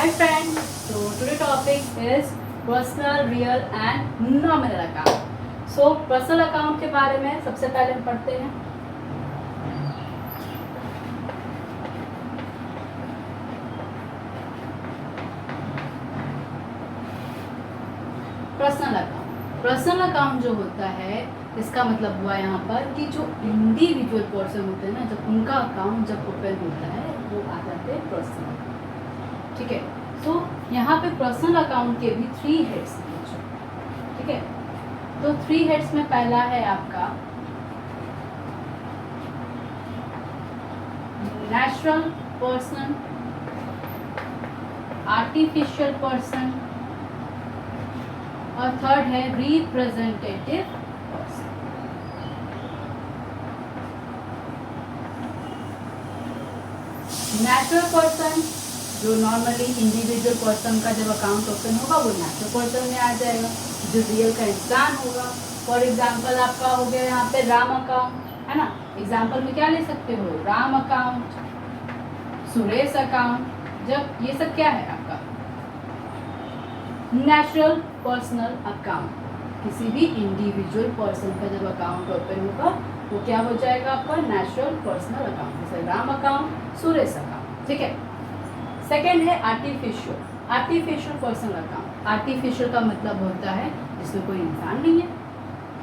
Hi friends, so today topic is personal, real and nominal account. So personal account के बारे में सबसे पहले हम पढ़ते हैं. पर्सनल अकाउंट जो होता है इसका मतलब हुआ यहाँ पर कि जो इंडिविजुअल पर्सन होते हैं ना, जब उनका अकाउंट जब ओपन होता है वो आ जाते हैं पर्सनल. ठीक है. सो यहाँ पे पर्सनल अकाउंट के भी 3 हेड्स हैं. ठीक है. तो 3 हेड्स में पहला है आपका नेचुरल पर्सन, आर्टिफिशियल पर्सन और थर्ड है रिप्रेजेंटेटिव पर्सन. नेचुरल पर्सन जो नॉर्मली इंडिविजुअल पर्सन का जब अकाउंट ओपन होगा वो नेचुरल पर्सन में आ जाएगा. जो रियल का इंसान होगा, फॉर एग्जांपल आपका हो गया यहाँ पे राम अकाउंट, है ना. एग्जांपल में क्या ले सकते हो, राम अकाउंट, सुरेश अकाउंट. जब ये सब क्या है आपका नेचुरल पर्सनल अकाउंट. किसी भी इंडिविजुअल पर्सन का जब अकाउंट ओपन होगा वो क्या हो जाएगा आपका नेचुरल पर्सनल अकाउंट, जैसे राम अकाउंट, सुरेश अकाउंट. ठीक है. सेकेंड है आर्टिफिशियल पर्सनल अकाउंट. आर्टिफिशियल का मतलब होता है जिसमें कोई इंसान नहीं है.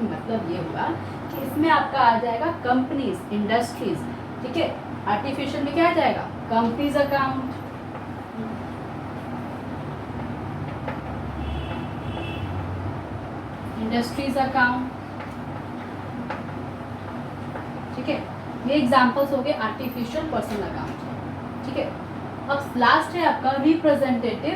मतलब ये हुआ कि इसमें आपका आ जाएगा कंपनीज, इंडस्ट्रीज. ठीक है. आर्टिफिशियल में क्या आ जाएगा, कंपनीज अकाउंट, इंडस्ट्रीज अकाउंट. ठीक है. ये एग्जांपल्स हो गए आर्टिफिशियल पर्सनल अकाउंट. ठीक है. अब लास्ट है आपका रिप्रेजेंटेटिव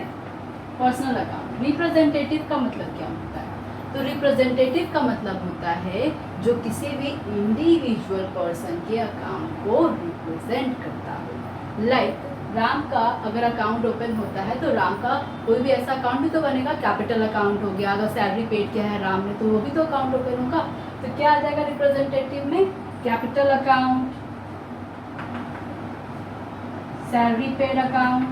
पर्सनल अकाउंट. रिप्रेजेंटेटिव का मतलब क्या होता है, तो रिप्रेजेंटेटिव का मतलब होता है जो किसी भी इंडिविजुअल पर्सन के अकाउंट को रिप्रेजेंट करता हो. लाइक राम का अगर अकाउंट ओपन होता है तो राम का कोई भी ऐसा अकाउंट भी तो बनेगा. कैपिटल अकाउंट हो गया, अगर सैलरी पेड किया है राम ने तो वो भी तो अकाउंट ओपन होगा. तो क्या आ जाएगा रिप्रेजेंटेटिव में, capital account, salary paid account.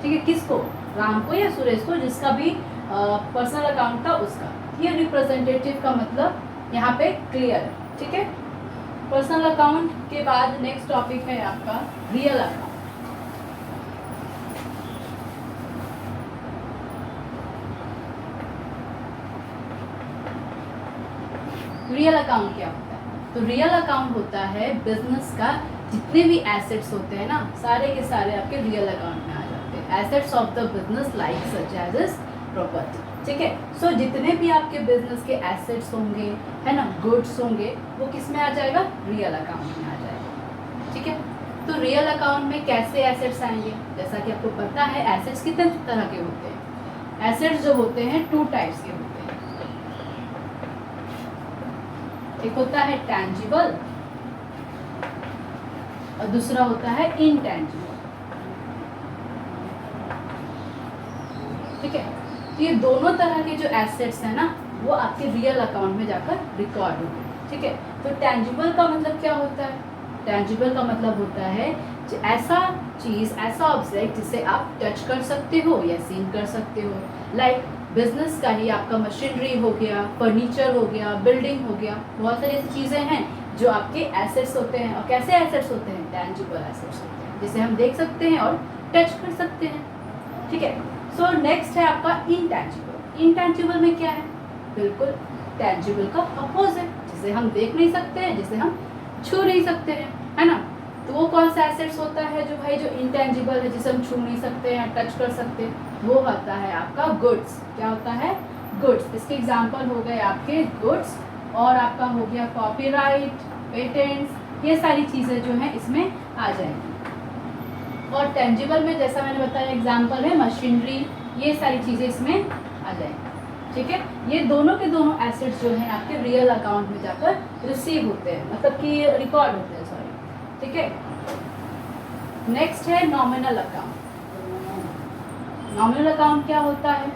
ठीक है. किसको, राम को या सुरेश को, जिसका भी पर्सनल अकाउंट था उसका. ये रिप्रेजेंटेटिव का मतलब यहाँ पे क्लियर है. ठीक है. पर्सनल अकाउंट के बाद नेक्स्ट टॉपिक है आपका रियल अकाउंट. रियल अकाउंट क्या होता है, तो रियल अकाउंट होता है बिजनेस का जितने भी एसेट्स होते हैं ना, सारे के सारे आपके रियल अकाउंट में आ जाते हैं. Assets of the business like such as property. ठीक है. सो जितने भी आपके बिजनेस के एसेट्स होंगे, है ना, गुड्स होंगे, वो किस में आ जाएगा, रियल अकाउंट में आ जाएगा. ठीक है. तो रियल अकाउंट में कैसे एसेट्स आएंगे, जैसा कि आपको पता है एसेट्स कितने तरह के होते हैं. एसेट्स जो होते हैं 2 टाइप्स के होते हैं. एक होता है टैंजिबल और दूसरा होता है इनटैंजिबल. ठीक है. तो ये दोनों तरह के जो एसेट्स हैं ना वो आपके रियल अकाउंट में जाकर रिकॉर्ड होंगे. ठीक है. तो टैंजिबल का मतलब क्या होता है, टैंजिबल का मतलब होता है ऐसा चीज, ऐसा ऑब्जेक्ट जिसे आप टच कर सकते हो या सीन कर सकते हो. लाइक बिजनेस का ही आपका मशीनरी हो गया, फर्नीचर हो गया, बिल्डिंग हो गया, बहुत सारी ऐसी चीजें हैं जो आपके एसेट्स होते हैं. और कैसे एसेट्स होते हैं, टैंजिबल एसेट्स होते हैं जिसे हम देख सकते हैं और टच कर सकते हैं. ठीक है. सो नेक्स्ट है आपका इनटैंजिबल. इनटैंजिबल में क्या है, बिल्कुल टैंजिबल का अपोजिट, जिसे हम देख नहीं सकते हैं, जिसे हम छू नहीं सकते हैं, है ना. तो वो कौन सा एसेट्स होता है जो भाई जो इनटैंजिबल है, जिसे हम छू नहीं सकते हैं, टच कर सकते हैं, वो होता है आपका गुड्स. क्या होता है, गुड्स. इसके एग्जांपल हो गए आपके गुड्स और आपका हो गया कॉपीराइट, पेटेंट्स. ये सारी चीज़ें जो हैं इसमें आ जाएंगी. और टेंजिबल में जैसा मैंने बताया एग्जांपल है मशीनरी, ये सारी चीज़ें इसमें आ जाएंगी. ठीक है. ये दोनों के दोनों एसेट्स जो हैं आपके रियल अकाउंट में जाकर रिसीव होते हैं, मतलब कि रिकॉर्ड होते हैं, सॉरी. ठीक है. नेक्स्ट है नॉमिनल अकाउंट. नॉमिनल अकाउंट क्या होता है,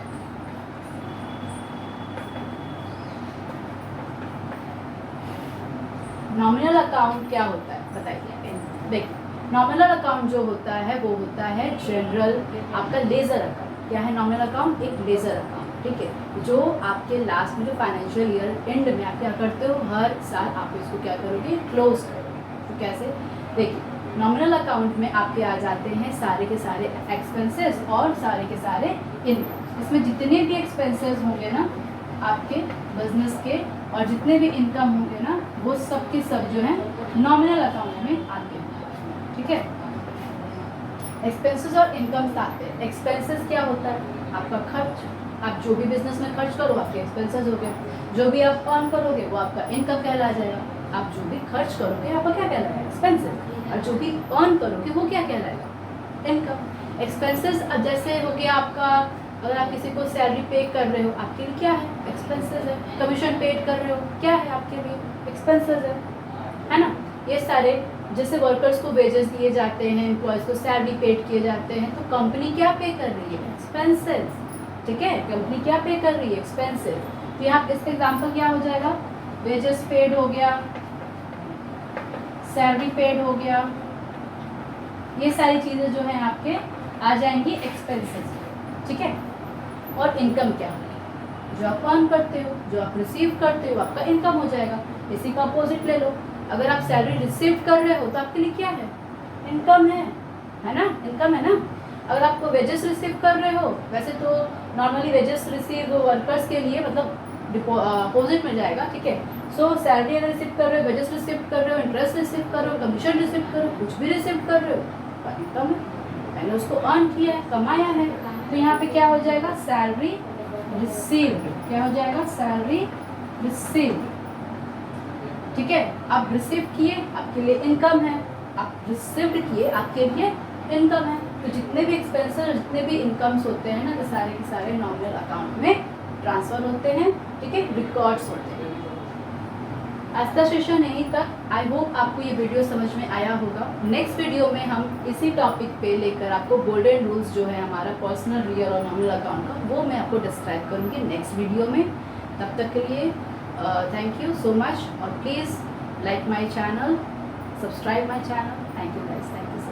नॉमिनल अकाउंट क्या होता है बताइए. देखिए नॉमिनल अकाउंट जो होता है वो होता है जनरल आपका लेजर अकाउंट। क्या है नॉमिनल अकाउंट? एक लेजर अकाउंट, ठीक है, जो आपके लास्ट में जो फाइनेंशियल ईयर एंड में आप क्या करते हो, हर साल आप इसको क्या करोगे, क्लोज करोगे। तो कैसे? देखिए नॉमिनल अकाउंट में आपके आ जाते हैं सारे के सारे एक्सपेंसेस और सारे के सारे इनकम। इसमें जितने भी एक्सपेंसेस होंगे ना आपके बिजनेस के और जितने भी इनकम होंगे ना वो सब के सब जो है नॉमिनल अकाउंट में आते हैं, ठीक है। एक्सपेंसेस और इनकम आते हैं। एक्सपेंसेस क्या होता है? आपका खर्च, आप जो भी बिजनेस में खर्च करो आपके एक्सपेंसेस हो गए। जो भी आप अर्न करोगे वो आपका इनकम कहला जाएगा। आप जो भी खर्च करोगे आपका क्या कहलाएगा, एक्सपेंसेस, और जो भी अर्न करोगे वो क्या कहलाएगा, इनकम। एक्सपेंसेस अब जैसे हो गया आपका, अगर आप किसी को सैलरी पे कर रहे हो आपके लिए क्या है, एक्सपेंसेस है। कमीशन पेड कर रहे हो क्या है आपके लिए, एक्सपेंसेस है ना। ये सारे जैसे वर्कर्स को वेजेस दिए जाते हैं, एम्प्लॉयज़ को सैलरी पेड किए जाते हैं, तो कंपनी क्या पे कर रही है, एक्सपेंसेस, ठीक है। कंपनी क्या पे कर रही है, एक्सपेंसेस। तो यहाँ इसका एग्जाम्पल क्या हो जाएगा, वेजेस पेड हो गया, सैलरी पेड हो गया, ये सारी चीज़ें जो हैं आपके आ जाएंगी एक्सपेंसेस, ठीक है। और इनकम क्या है, जो आप अर्न करते हो, जो आप रिसीव करते हो आपका इनकम हो जाएगा। इसी का अपोजिट ले लो, अगर आप सैलरी रिसीव कर रहे हो तो आपके लिए क्या है, इनकम है ना, इनकम है ना। अगर आपको वेजेस रिसीव कर रहे हो, वैसे तो नॉर्मली वेजेस रिसीव वर्कर्स के लिए मतलब अपोजिट में जाएगा, ठीक है। सो सैलरी अगर रिसीव कर रहे हो, वेजेस रिसीव कर रहे हो, इंटरेस्ट रिसीव कर रहे हो, कमीशन रिसीव कर रहे हो, कुछ भी रिसीव कर रहे हो, इनकम है, मैंने उसको अर्न किया है, कमाया है। तो यहाँ पे क्या हो जाएगा, सैलरी रिसीव्ड, क्या हो जाएगा, सैलरी रिसीव्ड, ठीक है। आप रिसीव किए आपके लिए इनकम है, आप रिसीव्ड किए आपके लिए इनकम है। तो जितने भी एक्सपेंसेस जितने भी इनकम्स होते हैं ना, तो सारे के सारे नॉमिनल अकाउंट में ट्रांसफर होते हैं, ठीक है, रिकॉर्ड्स होते हैं। आज का सेशन यहीं तक। आई होप आपको ये वीडियो समझ में आया होगा। नेक्स्ट वीडियो में हम इसी टॉपिक पे लेकर आपको गोल्डन रूल्स जो है हमारा पर्सनल, रियल और नॉमिनल अकाउंट का, वो मैं आपको डिस्क्राइब करूँगी नेक्स्ट वीडियो में। तब तक के लिए थैंक यू सो मच, और please like my channel, subscribe my channel. Thank you guys, thank you so much.